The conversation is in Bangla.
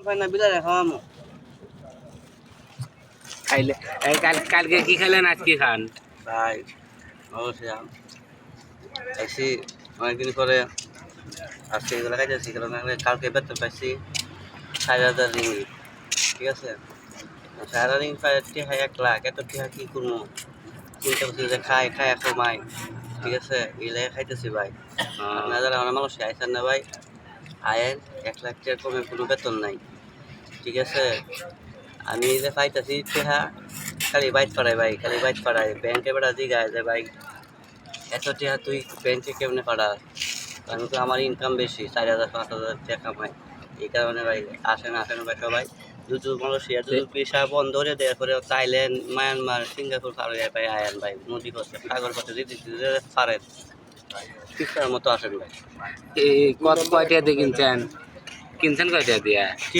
ভাই না বিলারে খাওয়ামো খাইলে কালকে কি খাইলেন আজ কি খান? ভাই অবশ্যই খাইছি অনেকদিন পরে আজকে এগুলো খাইতেছি কারণ কালকে বেতন পাইছি 4,000 রিঙ্গিত ঠিক আছে 4,000 রিঙ্গিত পাই টিহা 1,00,000 এত টিহা কি করবো চিন্তা করছি যে খাই কমাই ঠিক আছে এগুলো খাইতেছি ভাই আপনারা যারা আমার মানুষ আইসেন না ভাই আয়ের 1,00,000 টাকার কমে কোনো বেতন নাই ঠিক আছে আমি যে পাইতেছি টিহা খালি বাইট পাড়াই ভাই খালি বাইট পাড়াই ব্যাংকে বেড়া জিগায় যে ভাই এত টিহা তুই ব্যাংকে কেমনে পাড়াস আমি তো আমার ইনকাম বেশি 4,000 5,000 টাকা কামাই এই কারণে ভাই আসেন ভাই সবাই দুধ মালয়েশিয়া দুধ পেশা বন্ধ করে দেওয়ার পরে থাইল্যান্ড মায়ানমার সিঙ্গাপুর পার হয়ে ভাই আয়েন ভাই নদী পথে সাগর পথে দিতে পারেন ঠিকঠাক মতো আসেন ভাই কয়টা দিয়ে কিনছেন কয়টা দিয়ে?